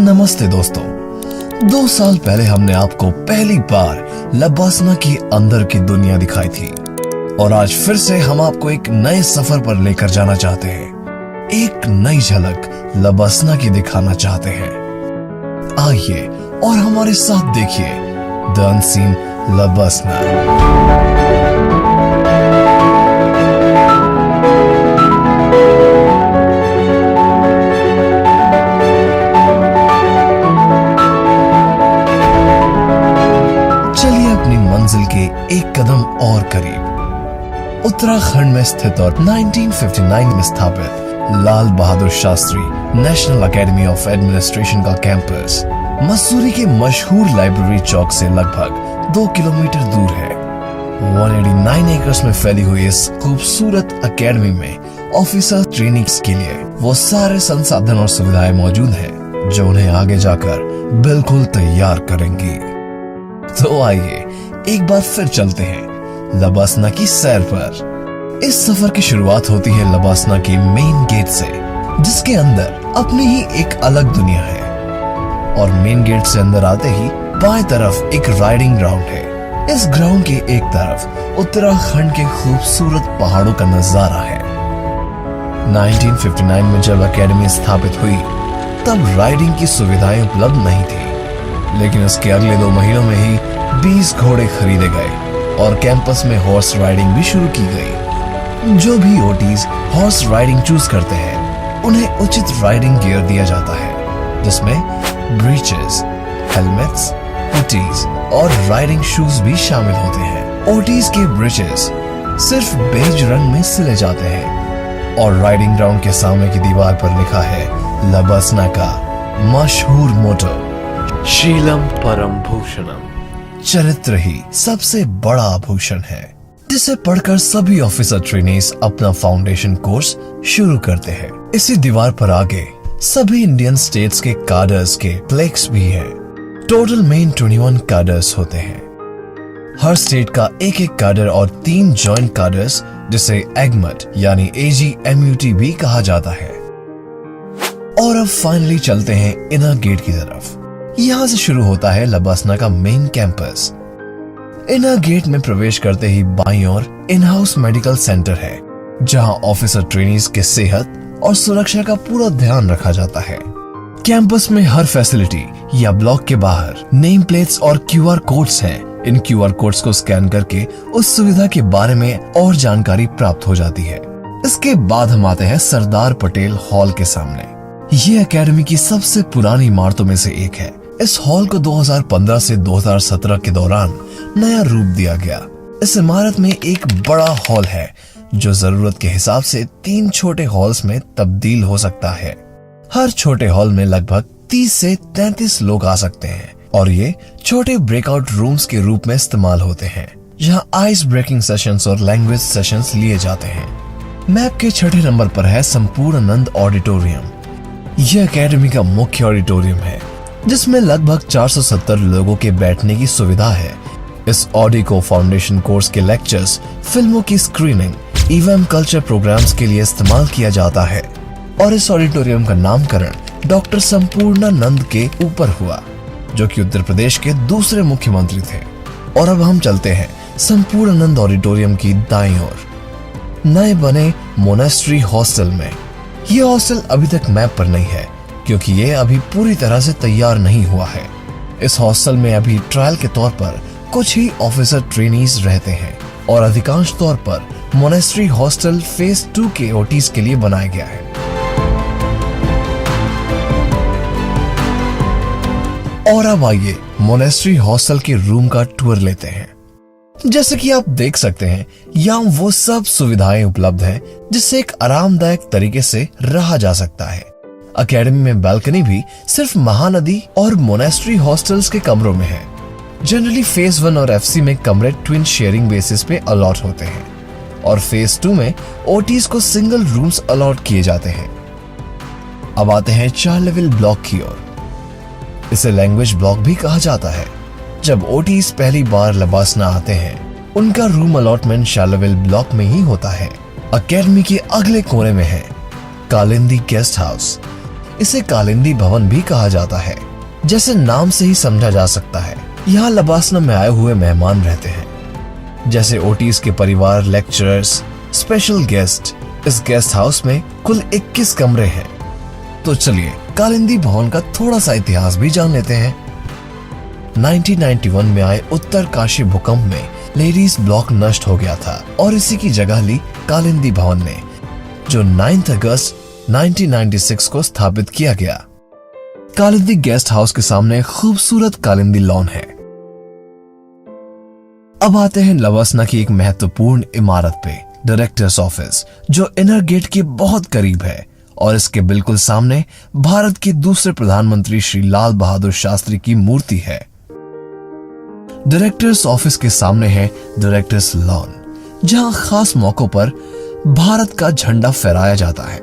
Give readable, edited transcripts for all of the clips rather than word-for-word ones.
नमस्ते दोस्तों। 2 साल पहले हमने आपको पहली बार लबासना की अंदर की दुनिया दिखाई थी और आज फिर से हम आपको एक नए सफर पर लेकर जाना चाहते हैं। एक नई झलक लबासना की दिखाना चाहते हैं। आइए और हमारे साथ देखिए द अनसीन लबासना। मंजिल के एक कदम और करीब उत्तराखंड में स्थित और 1959 में स्थापित Lal Bahadur Shastri national academy of administration का कैंपस मसूरी के मशहूर लाइब्रेरी चौक से लगभग 2 किलोमीटर दूर है। 189 एकड़ में फैली हुई इस खूबसूरत एकेडमी में ऑफिसर ट्रेनिंग्स के लिए वो सारे संसाधन और सुविधाएं मौजूद हैं जो उन्हें आगे जाकर बिल्कुल तैयार करेंगी। तो आइए एक बार फिर चलते हैं लबासना की सैर पर। इस सफर की शुरुआत होती है लबासना के मेन गेट से, जिसके अंदर अपनी ही एक अलग दुनिया है। और मेन गेट से अंदर आते ही बाएं तरफ एक राइडिंग ग्राउंड है। इस ग्राउंड के एक तरफ उत्तराखंड के खूबसूरत पहाड़ों का नजारा है। 1959 में जब एकेडमी स्थापित हुई तब राइडिंग की सुविधाएं उपलब्ध नहीं थी, लेकिन उसके अगले 2 महीनों में ही 20 घोड़े खरीदे गए और कैंपस में हॉर्स राइडिंग भी शुरू की गई। जो भी ओटीज हॉर्स राइडिंग चूज करते हैं उन्हें उचित राइडिंग गियर दिया जाता है, जिसमें ब्रीचेस, हेलमेट्स, हुडीज और राइडिंग शूज भी शामिल होते हैं। ओटीज के ब्रीचेस सिर्फ बेज रंग में सिले जाते हैं और राइडिंग ग्राउंड के सामने की दीवार पर लिखा है लबासना का मशहूर मोटो, शीलम परम भूषणम। चरित्र ही सबसे बड़ा आभूषण है, जिसे पढ़कर सभी ऑफिसर ट्रेनीज अपना फाउंडेशन कोर्स शुरू करते हैं। इसी दीवार पर आगे सभी इंडियन स्टेट्स के कार्डर्स के फ्लेक्स भी है। टोटल मेन 21 कार्डर्स होते हैं। हर स्टेट का एक कार्डर और 3 जॉइंट कार्डर्स, जिसे एगमट यानी AGMUT भी कहा जाता है। और अब फाइनली चलते हैं इनर गेट की तरफ। यहाँ से शुरू होता है लबासना का मेन कैंपस। इनर गेट में प्रवेश करते ही बाईं ओर इन हाउस मेडिकल सेंटर है, जहाँ ऑफिसर ट्रेनीज के सेहत और सुरक्षा का पूरा ध्यान रखा जाता है। कैंपस में हर फैसिलिटी या ब्लॉक के बाहर नेम प्लेट्स और QR कोड्स हैं। इन QR कोड्स को स्कैन करके उस सुविधा के बारे में और जानकारी प्राप्त हो जाती है। इसके बाद हम आते हैं सरदार पटेल हॉल के सामने। ये एकेडमी की सबसे पुरानी इमारतों में से एक है। इस हॉल को 2015 से 2017 के दौरान नया रूप दिया गया। इस इमारत में एक बड़ा हॉल है जो जरूरत के हिसाब से 3 छोटे हॉल्स में तब्दील हो सकता है। हर छोटे हॉल में लगभग 30 से 33 लोग आ सकते हैं और ये छोटे ब्रेकआउट रूम्स के रूप में इस्तेमाल होते हैं, जहां आइस ब्रेकिंग सेशंस और लैंग्वेज सेशंस लिए जाते हैं। मैप के 6ठे नंबर पर है संपूर्णानंद ऑडिटोरियम। यह एकेडमी का मुख्य ऑडिटोरियम है, जिसमें लगभग 470 लोगों के बैठने की सुविधा है। इस ऑडी को फाउंडेशन कोर्स के लेक्चर्स, फिल्मों की स्क्रीनिंग एवं कल्चर प्रोग्राम्स के लिए इस्तेमाल किया जाता है। और इस ऑडिटोरियम का नामकरण डॉक्टर संपूर्णानंद के ऊपर हुआ, जो कि उत्तर प्रदेश के दूसरे मुख्यमंत्री थे। और अब हम चलते हैं संपूर्णानंद ऑडिटोरियम की दाईं ओर नए बने मोनेस्ट्री हॉस्टल में। यह हॉस्टल अभी तक मैप पर नहीं है, क्योंकि ये अभी पूरी तरह से तैयार नहीं हुआ है। इस हॉस्टल में अभी ट्रायल के तौर पर कुछ ही ऑफिसर ट्रेनीज रहते हैं और अधिकांश तौर पर मोनेस्ट्री हॉस्टल फेज 2 के ओटीज के लिए बनाया गया है। और अब आइए मोनेस्ट्री हॉस्टल के रूम का टूर लेते हैं। जैसे कि आप देख सकते हैं, यहाँ वो सब सुविधाएं उपलब्ध हैं जिससे एक आरामदायक तरीके से रहा जा सकता है। एकेडमी में बालकनी भी सिर्फ महानदी और मोनेस्ट्री हॉस्टल्स के कमरों में है। जनरली फेज 1 और FC में कमरे ट्विन शेयरिंग बेसिस पे अलॉट होते हैं और फेज 2 में ओटीज को सिंगल रूम्स अलॉट किए जाते हैं। अब आते हैं 4 लेवल ब्लॉक की ओर। इसे लैंग्वेज ब्लॉक भी कहा जाता है। जब ओटीज पहली बार लबासना आते हैं, उनका रूम अलॉटमेंट 4 लेवल ब्लॉक में ही होता है। एकेडमी के अगले कोने में है कालिंदी गेस्ट हाउस। इसे कालिंदी भवन भी कहा जाता है। जैसे नाम से ही समझा जा सकता है, यहाँ लबासना में आए हुए मेहमान रहते हैं, जैसे ओटीज के परिवार, लेक्चरर्स, स्पेशल गेस्ट। इस गेस्ट हाउस में कुल 21 कमरे हैं। तो चलिए कालिंदी भवन का थोड़ा सा इतिहास भी जान लेते हैं। 1991 में आए उत्तर काशी भूकंप में लेडीज ब्लॉक नष्ट हो गया था और इसी की जगह ली कालिंदी भवन ने, जो 9 अगस्त 1996 को स्थापित किया गया। कालिंदी गेस्ट हाउस के सामने खूबसूरत कालिंदी लॉन है। अब आते हैं लवासना की एक महत्वपूर्ण इमारत पे, डायरेक्टर्स ऑफिस, जो इनर गेट के बहुत करीब है और इसके बिल्कुल सामने भारत के दूसरे प्रधानमंत्री श्री लाल बहादुर शास्त्री की मूर्ति है। डायरेक्टर्स ऑफिस के सामने है डायरेक्टर्स लॉन, जहां खास मौकों पर भारत का झंडा फहराया जाता है।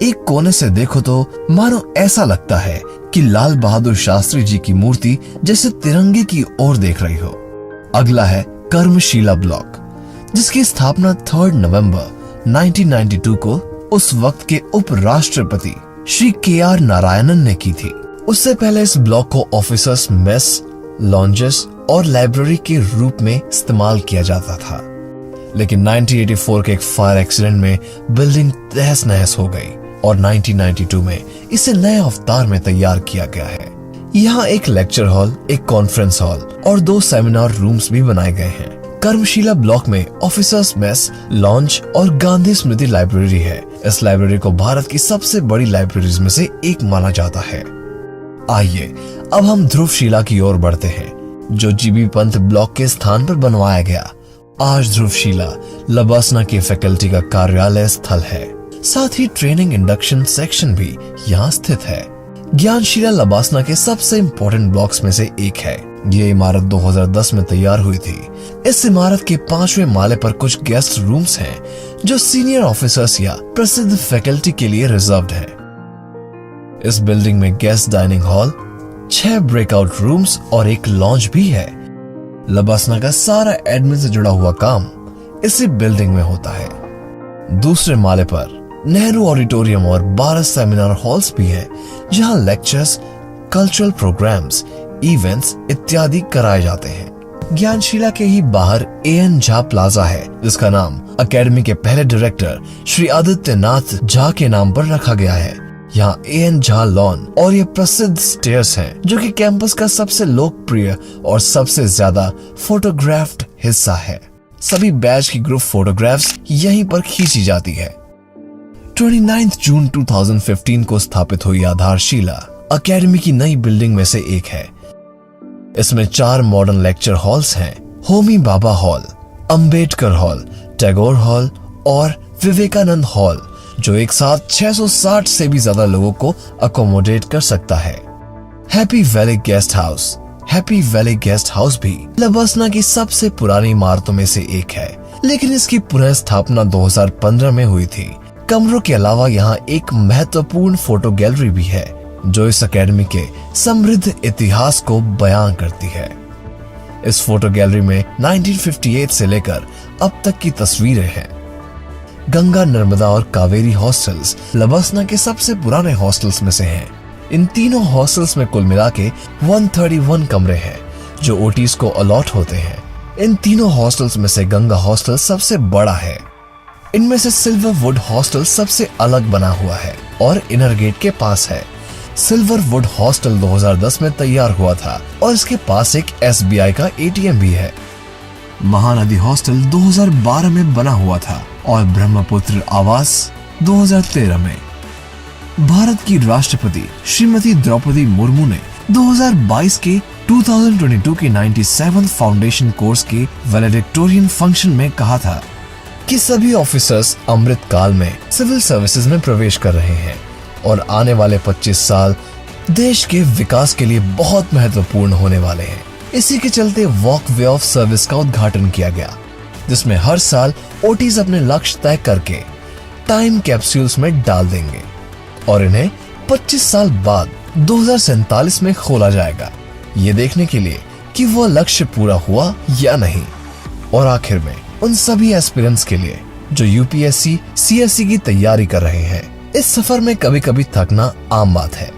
एक कोने से देखो तो मानो ऐसा लगता है कि लाल बहादुर शास्त्री जी की मूर्ति जैसे तिरंगे की ओर देख रही हो। अगला है कर्मशिला ब्लॉक, जिसकी स्थापना 3 नवंबर 1992 को उस वक्त के उपराष्ट्रपति श्री KR नारायणन ने की थी। उससे पहले इस ब्लॉक को ऑफिसर्स मेस, लॉन्जेस और लाइब्रेरी के रूप में इस्तेमाल किया जाता था, लेकिन 1984 के एक फायर एक्सीडेंट में बिल्डिंग तहस नहस हो गई और 1992 में इसे नए अवतार में तैयार किया गया है। यहाँ एक लेक्चर हॉल, एक कॉन्फ्रेंस हॉल और 2 सेमिनार रूम्स भी बनाए गए हैं। कर्मशिला ब्लॉक में ऑफिसर्स मेस, लॉन्ज और गांधी स्मृति लाइब्रेरी है। इस लाइब्रेरी को भारत की सबसे बड़ी लाइब्रेरीज में से एक माना जाता है। आइए अब हम ध्रुवशिला की ओर बढ़ते हैं, जो जीबी पंत ब्लॉक के स्थान पर बनवाया गया। आज ध्रुवशिला लबासना की फैकल्टी का कार्यालय स्थल है, साथ ही ट्रेनिंग इंडक्शन सेक्शन भी यहाँ स्थित है। ज्ञानशिला लबासना के सबसे इम्पोर्टेंट ब्लॉक्स में से एक है। ये इमारत 2010 में तैयार हुई थी। इस इमारत के 5वें माले पर कुछ गेस्ट रूम्स हैं, जो सीनियर ऑफिसर्स या प्रसिद्ध फैकल्टी के लिए रिजर्व्ड है। इस बिल्डिंग में guest dining hall, 6 breakout rooms और एक लॉन्ज भी है। लबासना का सारा एडमिन से जुड़ा हुआ काम इसी बिल्डिंग में होता है। दूसरे माले पर नेहरू ऑडिटोरियम और 12 सेमिनार हॉल्स भी हैं, जहां लेक्चर्स, कल्चरल प्रोग्राम्स, इवेंट्स इत्यादि कराए जाते हैं। ज्ञानशिला के ही बाहर AN झा प्लाजा है, जिसका नाम अकेडमी के पहले डायरेक्टर श्री आदित्यनाथ झा के नाम पर रखा गया है। यहाँ AN झा लॉन और ये प्रसिद्ध स्टेयर्स हैं, जो कि कैंपस का सबसे लोकप्रिय और सबसे ज्यादा फोटोग्राफ्ड हिस्सा है। सभी बैच की ग्रुप फोटोग्राफ्स यहीं पर खींची जाती है। 29 जून 2015 को स्थापित हुई आधारशिला अकेडमी की नई बिल्डिंग में से एक है। इसमें 4 मॉडर्न लेक्चर हॉल्स हैं, Homi Bhabha hall, Ambedkar hall, Tagore hall और विवेकानंद हॉल, जो एक साथ 660 से भी ज्यादा लोगों को अकोमोडेट कर सकता है। Happy valley guest house, happy valley guest house भी लबासना की सबसे पुरानी इमारतों में से एक है, लेकिन इसकी पुनः स्थापना 2015 में हुई थी। कमरों के अलावा यहाँ एक महत्वपूर्ण फोटो गैलरी भी है, जो इस अकेडमी के समृद्ध इतिहास को बयान करती है। इस फोटो गैलरी में 1958 से लेकर अब तक की तस्वीरें हैं। गंगा, नर्मदा और कावेरी हॉस्टल्स लबासना के सबसे पुराने हॉस्टल्स में से हैं। इन तीनों हॉस्टल्स में कुल मिला के 131 कमरे हैं, जो ओटीज को अलॉट होते हैं। इन तीनों हॉस्टल्स में से गंगा हॉस्टल सबसे बड़ा है। इनमें से सिल्वर वुड हॉस्टल सबसे अलग बना हुआ है और इनर गेट के पास है। सिल्वर वुड हॉस्टल 2010 में तैयार हुआ था और इसके पास एक SBI का ATM भी है। महानदी हॉस्टल 2012 में बना हुआ था और ब्रह्मपुत्र आवास 2013 में। भारत की राष्ट्रपति श्रीमती द्रौपदी मुर्मू ने 2022 के 2022 के 97 फाउंडेशन कोर्स के वैलेडिक्टोरियन फंक्शन में कहा था कि सभी ऑफिसर्स अमृत काल में सिविल सर्विसेज में प्रवेश कर रहे हैं और आने वाले 25 साल देश के विकास के लिए बहुत महत्वपूर्ण होने वाले हैं। इसी के चलते वॉक वे ऑफ सर्विस का उद्घाटन किया गया, जिसमें हर साल ओटीज अपने लक्ष्य तय करके टाइम कैप्सूल्स में डाल देंगे और इन्हें 25 साल बाद 2047 में खोला जाएगा, ये देखने के लिए कि वो लक्ष्य पूरा हुआ या नहीं। और आखिर में उन सभी एस्पिरेंट्स के लिए जो UPSC CSE की तैयारी कर रहे हैं, इस सफर में कभी कभी थकना आम बात है,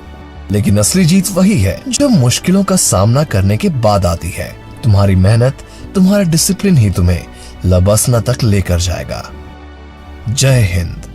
लेकिन असली जीत वही है जो मुश्किलों का सामना करने के बाद आती है। तुम्हारी मेहनत, तुम्हारा डिसिप्लिन ही तुम्हें लबसना तक लेकर जाएगा। जय हिंद।